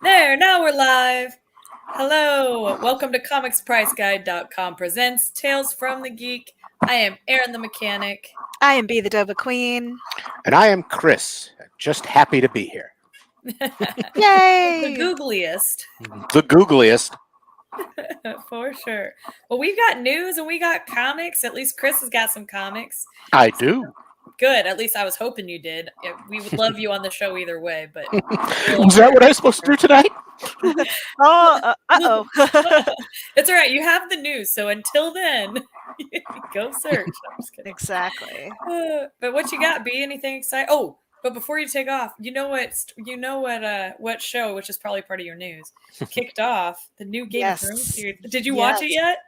There, now we're live. Hello, welcome to comicspriceguide.com presents Tales from the Geek. I am Aaron the Mechanic. I am B the Dova Queen. And I am Chris. Just happy to be here. Yay! The googliest. The googliest. For sure. Well, we've got news and we got comics. At least Chris has got some comics. I do. Good. At least I was hoping you did. We would love you on the show either way, but Was that what I was supposed to do tonight? Uh-oh. It's all right. You have the news, so until then, go search. I'm just kidding. Exactly. But what you got, B? Anything exciting? Oh, but before you take off, you know what show, which is probably part of your news, kicked off the new Game of Thrones series. Did you watch it yet?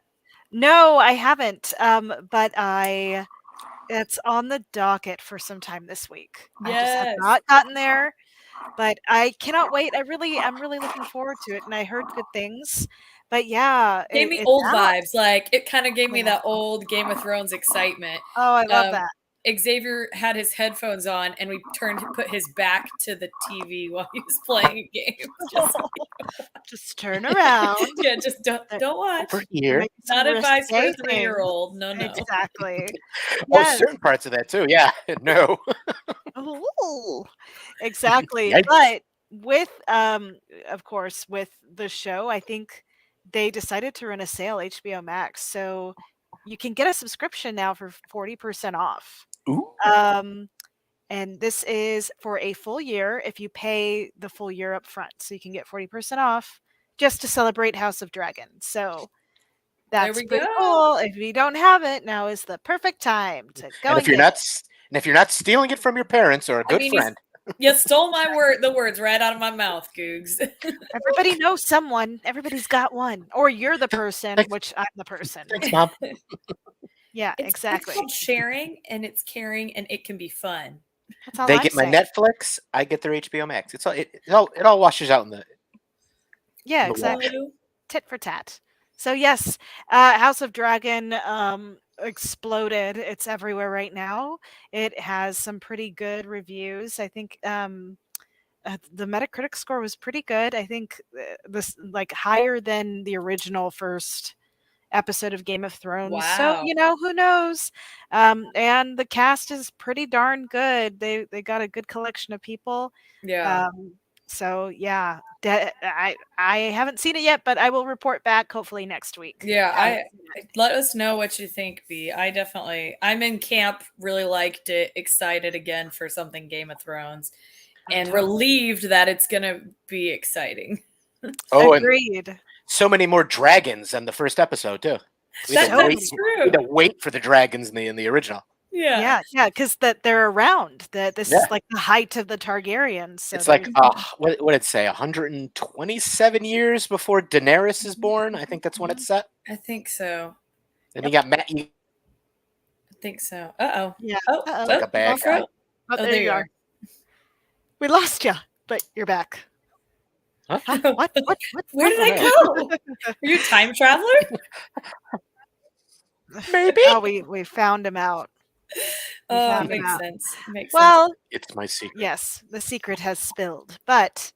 No, I haven't. But it's on the docket for some time this week. I just have not gotten there, but I cannot wait. I'm really looking forward to it, and I heard good things. But yeah, gave me old vibes. Like it kind of gave me that old Game of Thrones excitement. Oh, I love that. Xavier had his headphones on, and we put his back to the TV while he was playing a game. Just turn around. Yeah, just don't watch. Over here. Not advice for a 3-year-old. No. Exactly. Oh, certain parts of that too. Yeah. No. Ooh, exactly. Yikes. But with of course, with the show, I think they decided to run a sale, HBO Max, so you can get a subscription now for 40% off. Ooh. And this is for a full year if you pay the full year up front. So you can get 40% off just to celebrate House of Dragon. So that's pretty cool. If you don't have it, now is the perfect time to go. And if you're not stealing it from your parents or a good friend. You stole the words right out of my mouth, Googs. Everybody knows someone. Everybody's got one. Or you're the person, which I'm the person. Thanks, Mom. Yeah, exactly. It's called sharing, and it's caring, and it can be fun. They get my Netflix, I get their HBO Max. It all washes out in the exactly. Tit for tat. So yes, House of Dragon exploded. It's everywhere right now. It has some pretty good reviews. I think the Metacritic score was pretty good. I think this higher than the original first episode of Game of Thrones. Wow. So who knows? And the cast is pretty darn good. They got a good collection of people. Yeah. So yeah, I haven't seen it yet, but I will report back hopefully next week. Yeah, let us know what you think, B. I'm in camp, really liked it, excited again for something Game of Thrones, and relieved that it's gonna be exciting. Oh, agreed. So many more dragons than the first episode too. That's true. We had to wait for the dragons in the original. Yeah, because they're around. This is like the height of the Targaryens. So it's like what did it say? 127 years before Daenerys is born. I think that's when it's set. I think so. And you got Matt. I think so. Uh-oh. Yeah. Oh, like a bad guy. Oh, there you are. We lost you, but you're back. Huh? What? Where did I go? Are you a time traveler? Maybe. Oh, we found him out. Makes sense. Well, it's my secret. Yes, the secret has spilled. But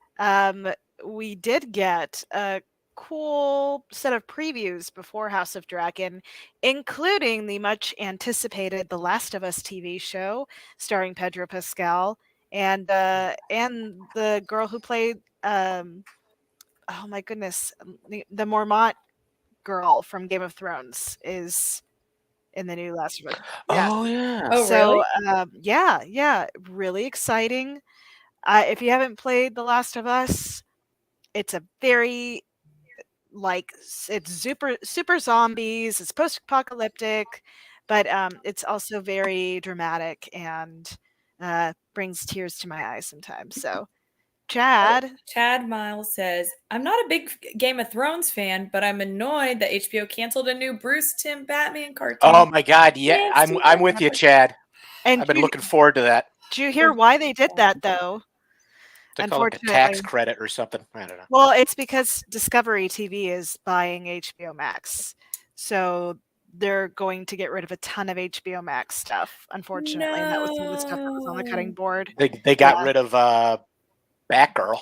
we did get a cool set of previews before House of Dragon, including the much anticipated The Last of Us TV show starring Pedro Pascal and the girl who played oh my goodness, the Mormont girl from Game of Thrones is in the new Last of Us. Yeah. Oh yeah. Oh, so really? Yeah, really exciting. If you haven't played The Last of Us, it's a very it's super zombies. It's post-apocalyptic, but it's also very dramatic and brings tears to my eyes sometimes. So Chad Miles says, I'm not a big Game of Thrones fan, but I'm annoyed that HBO canceled a new Bruce Timm Batman cartoon. Oh my God, yeah, I'm with you, Chad. And I've been looking forward to that. Did you hear why they did that though? To call it a tax credit or something. I don't know. Well, it's because Discovery TV is buying HBO Max, so they're going to get rid of a ton of HBO Max stuff. Unfortunately, and that was some of the stuff that was on the cutting board. They got rid of Batgirl.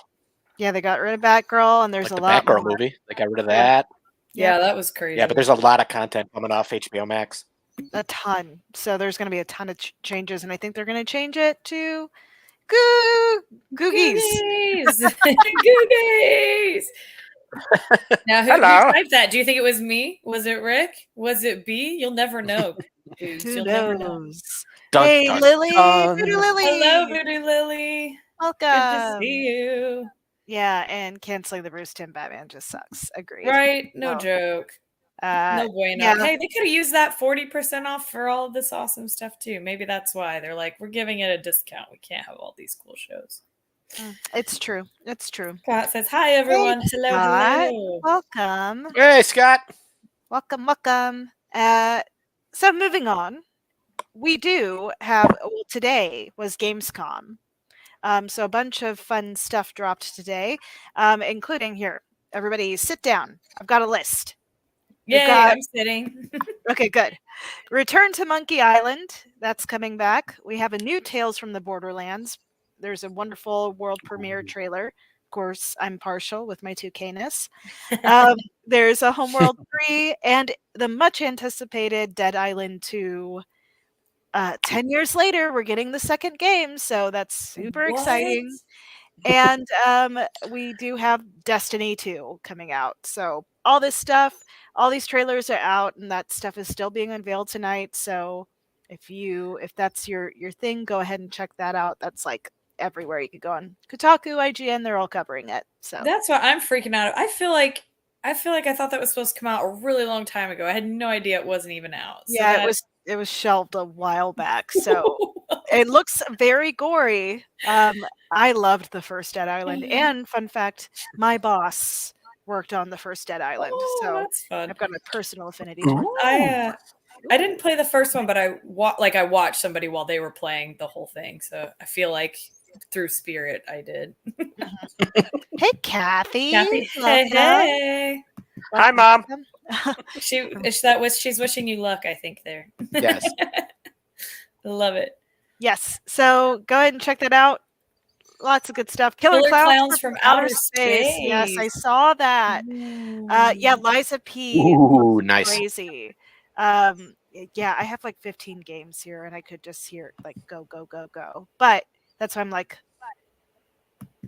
Yeah, they got rid of Batgirl, and there's Like a the lot Batgirl more. movie. They got rid of Yep. that. Yeah, that was crazy. Yeah, but there's a lot of content coming off HBO Max. A ton. So there's going to be a ton of changes, and I think they're going to change it to Googies. Googies. Googies. Now, who typed that? Do you think it was me? Was it Rick? Was it B? You'll never know. Googs. Who You'll never know. knows? Dun, Hey, dun, Lily. dun. Voodoo Lily. Hello, Voodoo Lily. Welcome. Good to see you. Yeah, and canceling the Bruce Timm Batman just sucks. Agreed. Right? No Oh. joke. No bueno. yeah. Hey, they could have used that 40% off for all of this awesome stuff too. Maybe that's why they're like, we're giving it a discount. We can't have all these cool shows. It's true. It's true. Scott says, hi, everyone. Hey, hello, Scott. hello. Welcome. Hey, Scott. Welcome, welcome. So moving on, we do have, well, today was Gamescom. So a bunch of fun stuff dropped today, including here. Everybody sit down. I've got a list. Yay, I'm sitting. Okay, good. Return to Monkey Island. That's coming back. We have a new Tales from the Borderlands. There's a wonderful world premiere trailer. Of course, I'm partial with my 2K-ness. There's a Homeworld 3 and the much anticipated Dead Island 2. 10 years later, we're getting the second game, so that's super exciting. And we do have Destiny 2 coming out. So all this stuff, all these trailers are out, and that stuff is still being unveiled tonight. So if that's your thing, go ahead and check that out. That's like everywhere you could go on. Kotaku, IGN, they're all covering it. So that's why I'm freaking out. I feel like I thought that was supposed to come out a really long time ago. I had no idea it wasn't even out. So yeah, it was shelved a while back. So it looks very gory. I loved the first Dead Island, and fun fact, my boss worked on the first Dead Island, so that's fun. I've got a personal affinity to it. I didn't play the first one, but I watched somebody while they were playing the whole thing, so I feel like through spirit I did. Hey, Kathy. Hey. Hi, Mom. She's wishing you luck, I think, there. Yes. Love it. Yes. So go ahead and check that out. Lots of good stuff. Killer Clowns from Outer Space. Yes, I saw that. Yeah, Liza P. Ooh, nice. Crazy. Yeah, I have like 15 games here, and I could just hear it like go, go, go, go. But that's why I'm like,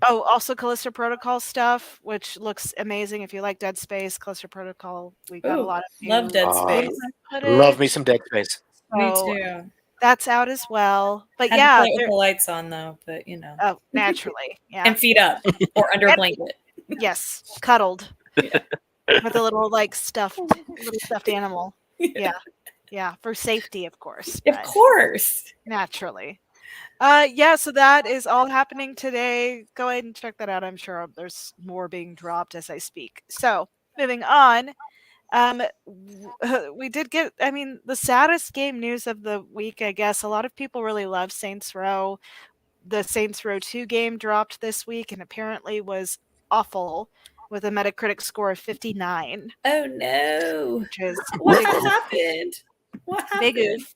oh, also Callisto Protocol stuff, which looks amazing. If you like Dead Space, Callisto Protocol, we got a lot of love Dead Space. Love me some Dead Space. So me too. That's out as well. But Had yeah, to play it with the lights on though. But you know, oh, naturally, yeah, and feet up or under a blanket. Yes, cuddled with a little like stuffed animal. Yeah, for safety, of course. Of course, naturally. Yeah, so that is all happening today. Go ahead and check that out. I'm sure there's more being dropped as I speak. So moving on, we did get, I mean, the saddest game news of the week, I guess. A lot of people really love Saints Row. The Saints Row 2 game dropped this week and apparently was awful with a Metacritic score of 59. Oh no. Which is what happened? What happened? Big oof.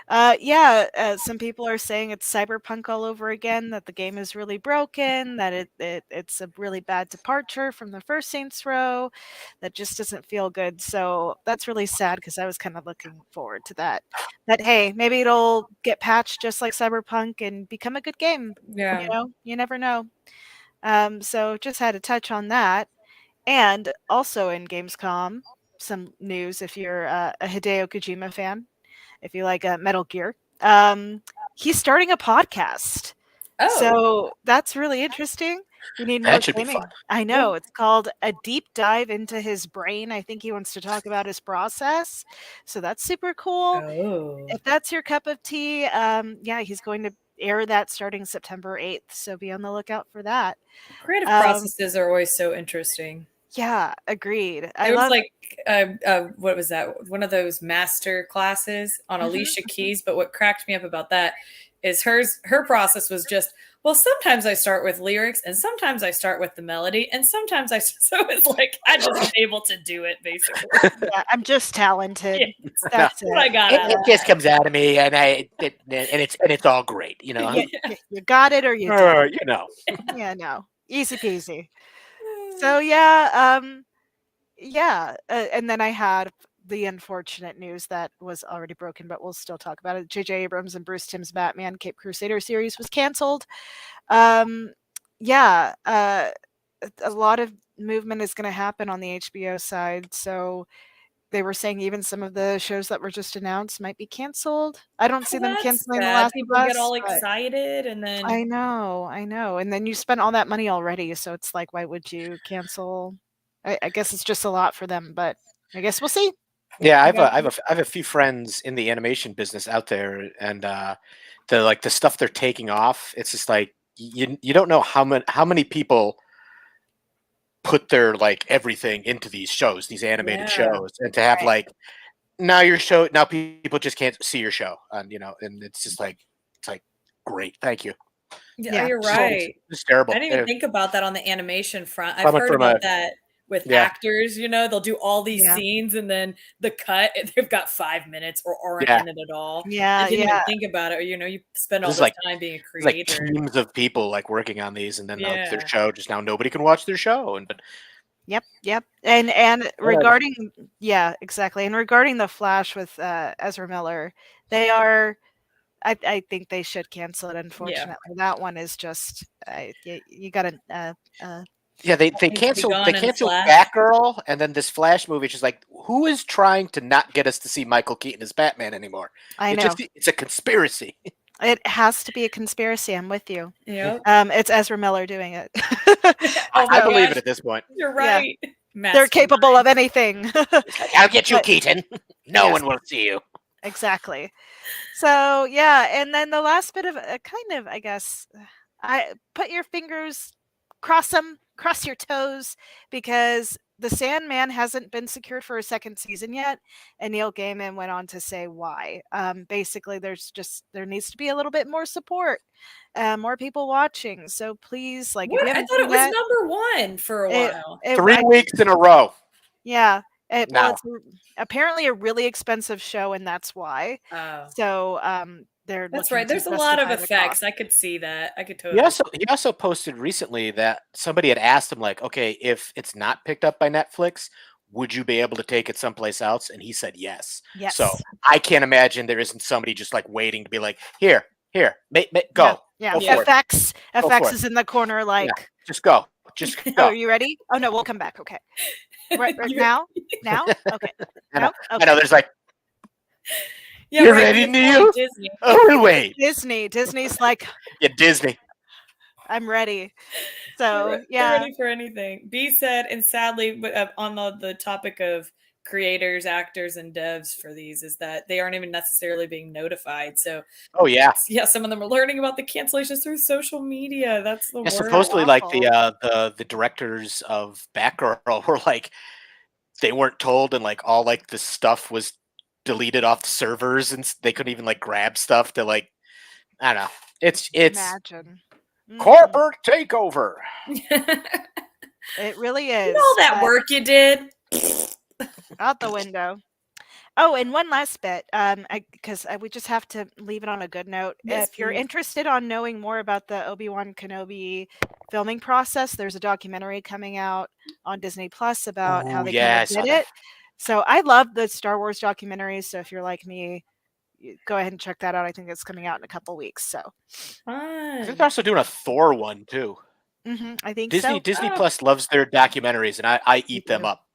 Yeah, some people are saying it's Cyberpunk all over again, that the game is really broken, that it's a really bad departure from the first Saints Row, that just doesn't feel good. So that's really sad because I was kind of looking forward to that. But hey, maybe it'll get patched just like Cyberpunk and become a good game. Yeah. You know, you never know. So just had to touch on that. And also in Gamescom, some news if you're a Hideo Kojima fan. If you like Metal Gear, he's starting a podcast. Oh, so that's really interesting. We need more gaming. I know it's called A Deep Dive into His Brain. I think he wants to talk about his process. So that's super cool. Oh. If that's your cup of tea, yeah, he's going to air that starting September 8th. So be on the lookout for that. Creative processes are always so interesting. Yeah, agreed. There was like what was that? One of those master classes on Alicia Keys. But what cracked me up about that is her process was just, well, sometimes I start with lyrics and sometimes I start with the melody and sometimes so it's like I just been able to do it basically. Yeah, I'm just talented. Yeah, that's what I got. It just comes out of me, and it's all great, you know. You got it, or you don't. You know. Yeah, no, easy peasy. So and then I had the unfortunate news that was already broken, but we'll still talk about it. J.J. Abrams and Bruce Timm's Batman Cape Crusader series was canceled. Yeah, a lot of movement is going to happen on the HBO side. So they were saying even some of the shows that were just announced might be canceled. I don't see Well, them that's canceling The sad. Last People of get Us, all but excited and then I know. And then you spent all that money already, so it's like, why would you cancel? I guess it's just a lot for them, but I guess we'll see. Yeah, Yeah. I have a few friends in the animation business out there, and the stuff they're taking off. It's just like you don't know how many people put their like everything into these shows, these animated Yeah. shows, and to have Right. like now people just can't see your show, and and it's just like great, thank you. Yeah, Yeah. you're Just, right. it's I terrible. didn't even think about that on the animation front. I've Coming heard from a about that with yeah actors, they'll do all these Yeah. scenes and then the cut, they've got 5 minutes or aren't yeah. in it at all. I Yeah, didn't even yeah. think about it. You spend all There's this time being a like creator. teams of people like working on these, and then now their Yeah. show just now nobody can watch their show, and but Yep. And whatever. regarding yeah, exactly. And regarding The Flash with Ezra Miller, they are I think they should cancel it, Yeah. unfortunately. That one is just you got to Yeah, they Needs to be canceled gone in a flash. Batgirl, and then this Flash movie. Just like, who is trying to not get us to see Michael Keaton as Batman anymore? I know. It's a conspiracy. It has to be a conspiracy. I'm with you. Yep. It's Ezra Miller doing it. Oh I my So, believe it gosh, at this point. you're yeah, right. they're capable Mastermind. of anything. It's like, I'll get you, But Keaton. No yes, one will see you. exactly. So yeah, and then the last bit of kind of, I guess, I put your fingers, cross them, cross your toes, because the Sandman hasn't been secured for a second season yet, and Neil Gaiman went on to say why. Basically, there needs to be a little bit more support, more people watching. So please, like, if What? you I haven't thought it seen was that, number 1 for a it, while. it 3 weeks in a row yeah. Well, now. it's apparently a really expensive show, and that's why. Oh. So they're That's looking right. to There's a lot of justify the cost. effects. I could see that. I could He totally also posted recently that somebody had asked him like, okay, if it's not picked up by Netflix, would you be able to take it someplace else? And he said yes. So Yes. I can't imagine there isn't somebody just like waiting to be like, here, go, Yeah. go for it, FX go for FX it. is in the corner, like, Just go, just oh, go. are you ready? Oh no, we'll come back. Okay. Right You- now? Now? Okay. I know, No? I Okay. know. There's like, Yeah, you right. 'Cause ready, it's probably Neil? Disney. Oh, we'll wait. Disney's like, Yeah, Disney. I'm ready. They're, So they're yeah. ready for anything. B said, and sadly, on the topic of creators, actors, and devs for these, is that they aren't even necessarily being notified. So, Oh yeah. yeah, some of them are learning about the cancellations through social media. That's the Yeah, worst. supposedly, like Awful. the directors of Batgirl were like they weren't told, and like all like the stuff was deleted off the servers, and they couldn't even like grab stuff to like I don't know. It's Imagine. corporate takeover. It really all is. that work you did. Out the window. Oh, and one last bit, because we just have to leave it on a good note. Yes, If you're please. interested on knowing more about the Obi-Wan Kenobi filming process, there's a documentary coming out on Disney Plus about how Oh they yeah, kind I of saw did that. it. So I love the Star Wars documentaries. So if you're like me, go ahead and check that out. I think it's coming out in a couple weeks. So I think Fun. they're also doing a Thor one too. I think Disney so. Disney Oh, Plus loves their documentaries, and I Me eat them too. up.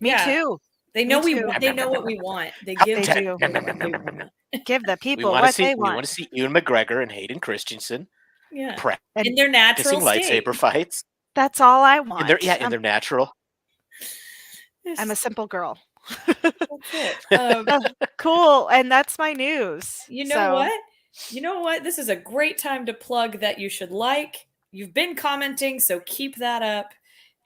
Me yeah. too. They Me know too. they know what we want. They They give Content. do. what they want. Give the We people want to what see they want. Ewan McGregor and Hayden Christensen Yeah. And In their natural practicing state. lightsaber fights. that's all I In their want. in their natural. I'm a simple girl. That's it. Cool. And that's my news. You know So, what? You know what? This is a great time to plug that you should like. You've been commenting, so keep that up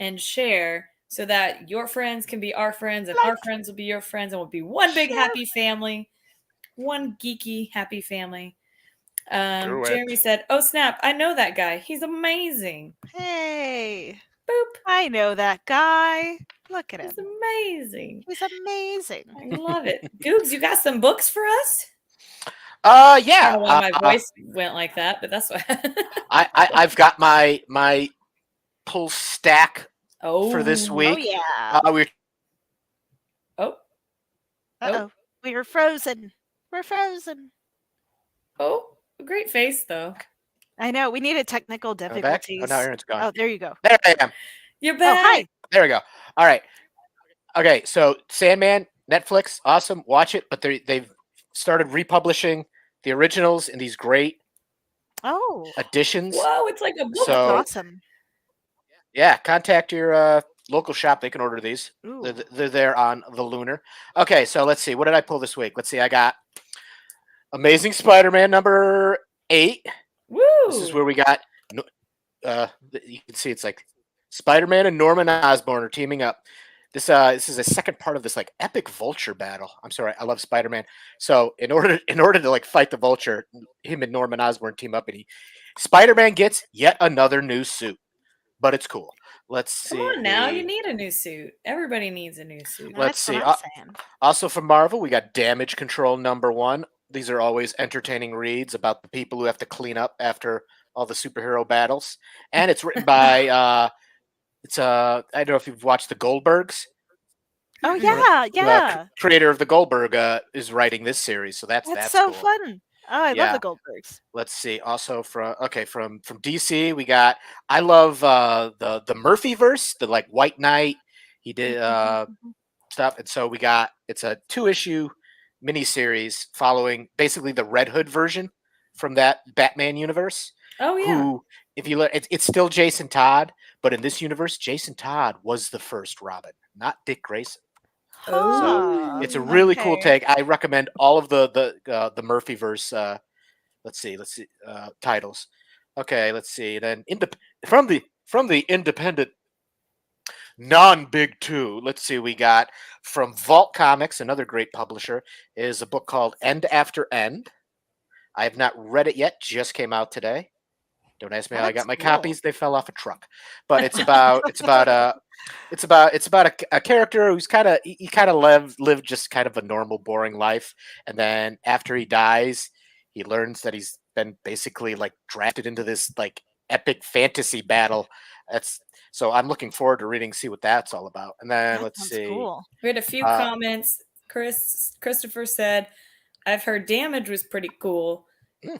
and share so that your friends can be our friends and our friends will be your friends and we'll be one big happy family. One geeky happy family. Do it. Jeremy said, "Oh snap, I know that guy. He's amazing." hey, Boop. I know that guy. Look at He's him. amazing. He's amazing. I love it. Googs, you got some books for us? Yeah. I don't know why my voice went like that, but that's what I've got my pull stack for this Oh. Oh week. yeah. We're Oh. Uh-oh. We are frozen. We're frozen. Oh. Great face though. I know. We needed technical Am I back? Oh, no, difficulties. Aaron's gone. Oh, there you go. There I am. You're Oh, back. hi. There we go. All right. Okay, so Sandman, Netflix, awesome. Watch it, but they've started republishing the originals in these great Oh, editions. Whoa, it's like a book. that's So awesome. yeah, contact your local shop. They can order these. Ooh. They're there on the Lunar. Okay, so let's see. What did I pull this week? Let's see. I got Amazing Spider-Man number 8. Woo. This is where we got. You can see it's like Spider-Man and Norman Osborn are teaming up. This is a second part of this like epic Vulture battle. I'm sorry, I love Spider-Man. So in order to like fight the Vulture, him and Norman Osborn team up, and Spider-Man gets yet another new suit, but it's cool. Let's see. Come on now, you need a new suit. Everybody needs a new suit. Let's That's see. what I'm saying. Also from Marvel, we got Damage Control number 1. These are always entertaining reads about the people who have to clean up after all the superhero battles, and it's written by I don't know if you've watched the Goldbergs. Oh Mhm. yeah, yeah. Creator of the Goldberg is writing this series, so that's so cool. fun. Oh, I Yeah. love the Goldbergs. Let's see. Also from DC, we got I love the Murphyverse, the like White Knight. He did stuff, and so we got it's a 2-issue miniseries following basically the Red Hood version from that Batman universe. Oh yeah. Who, if you look, it's still Jason Todd, but in this universe, Jason Todd was the first Robin, not Dick Grayson. Oh. It's a really cool okay. take. I recommend all of the Murphyverse. Let's see titles. Okay, let's see. Then from the independent non-big 2. Let's see. We got from Vault Comics, another great publisher, is a book called End After End. I have not read it yet. Just came out today. Don't ask me how I got my copies. They fell off a truck. But it's about a character who's he kind of lived just kind of a normal, boring life, and then after he dies, he learns that he's been basically like drafted into this like epic fantasy battle. So I'm looking forward to reading, see what that's all about. And then That let's sounds see. cool. We had a few comments. Christopher said, "I've heard Damage was pretty cool."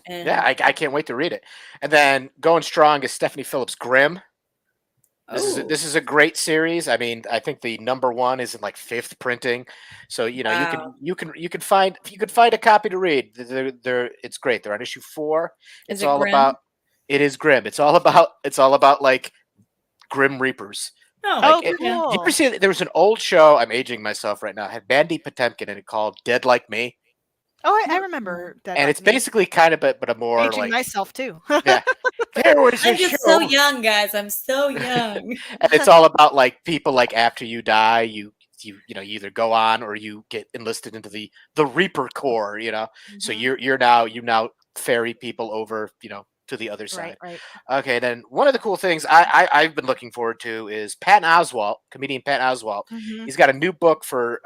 And Yeah, I can't wait to read it. And then going strong is Stephanie Phillips Grimm. This is a great series. I mean, I think the number 1 is in like 5th printing, so you know Wow. you can find a copy to read. It's great. They're on issue 4. Is It's it all grim? about it is grim. It's all about like Grim Reapers. Oh, Like, cool. you ever see there was an old show? I'm aging myself right now. It had Mandy Patinkin in it called Dead Like Me, Oh, I remember that. and it's basically kind of but a more aging like myself too. yeah. There was a I'm just show. so young, guys. I'm so young. And it's all about like people like after you die, you either go on or you get enlisted into the Reaper Corps, So Mhm. you now ferry people over, to the other side. Right. Okay, then one of the cool things I've been looking forward to is Patton Oswalt, comedian Patton Oswalt. Mhm. He's got a new book for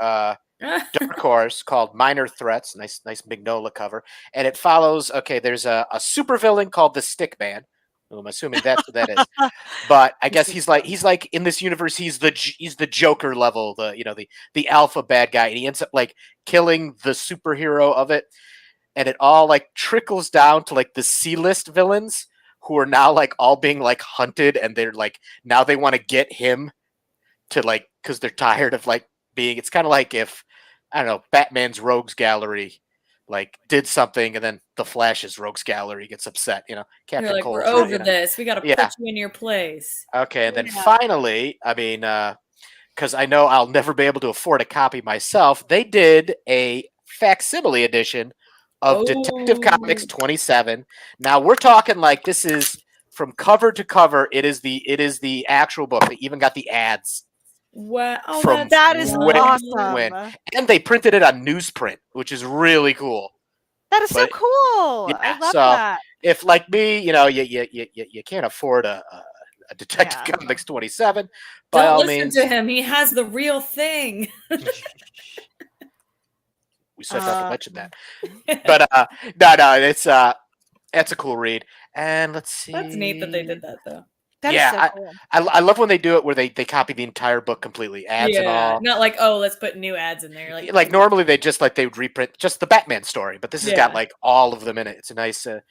Dark Horse called Minor Threats. Nice Magnolia cover, and it follows. Okay, there's a supervillain called the Stick Man. Well, I'm assuming that's what that is. But I guess he's like in this universe he's the Joker level, the alpha bad guy, and he ends up like killing the superhero of it, and it all like trickles down to like the C-list villains who are now like all being like hunted, and they're like now they want to get him to like because they're tired of like being. It's kind of like if I don't know Batman's Rogues Gallery like did something and then the Flash's Rogues Gallery gets upset, Captain You're like, Cold. we're over this. We got to Yeah. put you in your place. Okay, and then finally, I mean, because I know I'll never be able to afford a copy myself, they did a facsimile edition of Detective Comics 27. Now we're talking like this is from cover to cover. It is the actual book. They even got the ads. Wow. Oh, From That is way awesome. when. And they printed it on newsprint, which is really cool. That is so cool. Yeah, I love so that. if like me, you can't afford a Detective Comics 27, by Don't all listen means, to him. He has the real thing. we said not to mention that. But no, it's a cool read. And let's see. That's neat that they did that, though. That is so cool. I love when they do it where they copy the entire book completely, ads and all. Not like, oh, let's put new ads in there. Like normally they would reprint just the Batman story, but this has got Yeah. like all of them in it. It's a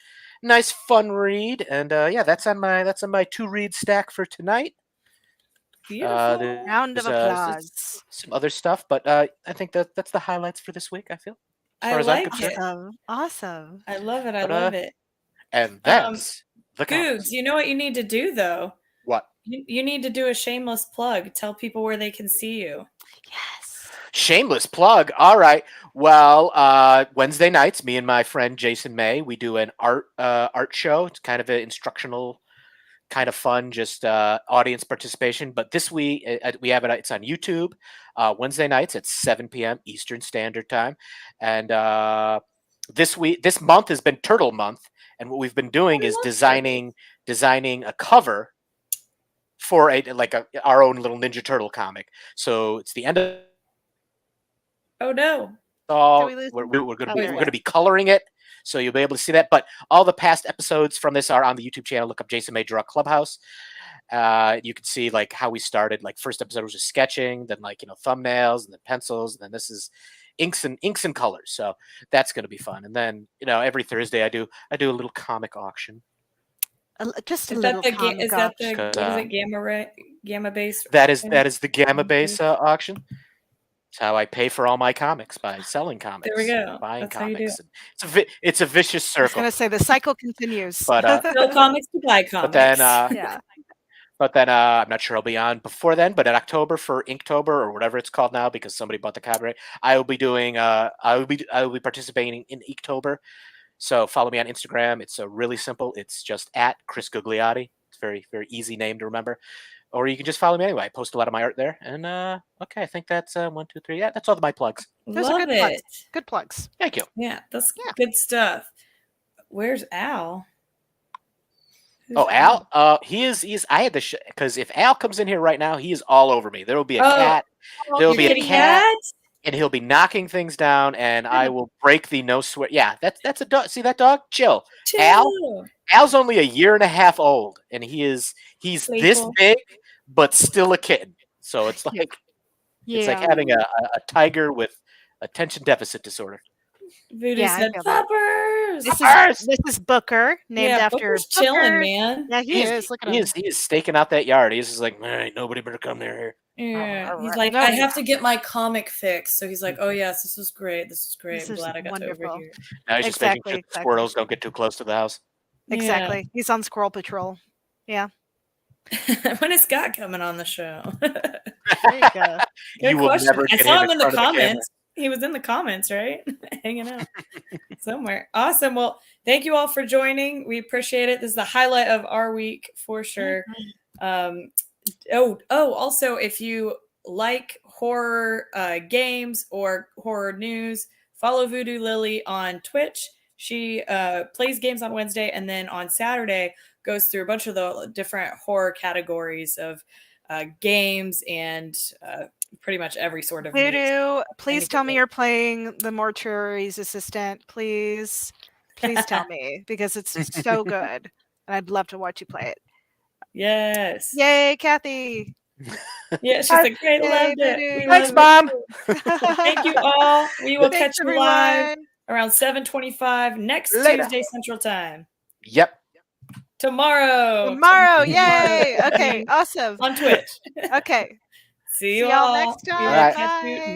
nice fun read, and that's on my to read stack for tonight. Beautiful. Round of applause. Some other stuff, but I think that's the highlights for this week. I feel. As far as I'm concerned. Awesome. I love it. I love it. And that's the Googs, you know what you need to do though? What? You need to do a shameless plug. Tell people where they can see you. Yes. Shameless plug. All right. Well, Wednesday nights, me and my friend Jason May, we do an art show. It's kind of an instructional, kind of fun, just audience participation. But this week we have it. It's on YouTube. Wednesday nights at 7 p.m. Eastern Standard Time, and this month has been Turtle Month, and what we've been doing is designing a cover for our own little Ninja Turtle comic. So it's the end of. Oh no! We're going to be coloring it, so you'll be able to see that. But all the past episodes from this are on the YouTube channel. Look up Jason May Draw Clubhouse. You can see like how we started. Like first episode was just sketching, then thumbnails, and then pencils, and then this is inks and colors. So that's going to be fun. And then every Thursday I do a little comic auction. Just a Is little that comic auction. what is it, gamma base? That is the gamma base auction. It's how I pay for all my comics, by selling comics. There we go. Buying That's comics. It's a vicious circle. I was going to say the cycle continues. But sell comics to buy comics. But then I'm not sure I'll be on before then. But in October for Inktober or whatever it's called now, because somebody bought the copyright, I will be doing. I will be participating in Inktober. So follow me on Instagram. It's really simple. It's just at Chris Gugliotti. It's very, very easy name to remember. Or you can just follow me anyway. I post a lot of my art there. And okay, I think that's 1, 2, 3. Yeah, that's all my plugs. Those are good plugs. Good plugs. Thank you. Yeah, that's good stuff. Where's Al? Al? He is. I had to because if Al comes in here right now, he is all over me. There will be a cat. There will be a cat. And he'll be knocking things down, and I will break the no swear. Yeah, that's a dog. See that dog? Chill. Al's only a year and a half old, and he's playful. This big, but still a kitten. So it's like it's like having a tiger with attention deficit disorder. Voodoo said Puppers. This is Booker, named after Booker's chilling, man. Yeah, he is. Look at him. He is staking out that yard. He's just like, man, nobody better come near here. Yeah, he's like, I have to get my comic fixed. So he's like, oh yes, this was great. I'm glad I got to over here. Now he's just making sure the squirrels don't get too close to the house. Exactly. Yeah. He's on squirrel patrol. Yeah. When is Scott coming on the show? There you go. You will never get I saw him in the comments. He was in the comments, right? Hanging out somewhere. Awesome. Well, thank you all for joining. We appreciate it. This is the highlight of our week for sure. Also, if you like horror games or horror news, follow Voodoo Lily on Twitch. She plays games on Wednesday, and then on Saturday goes through a bunch of the different horror categories of games and pretty much every sort of Voodoo, please tell me you're playing the Mortuary's Assistant. Please tell me, because it's so good, and I'd love to watch you play it. Yes. Yay, Kathy. Yeah, she's like, great, loved it. Thanks, Mom. Thank you all. We will catch you live around 7:25 next Tuesday Central Time. Yep. Tomorrow. Yay. Okay, awesome. On Twitch. Okay. See you all all next time. Bye.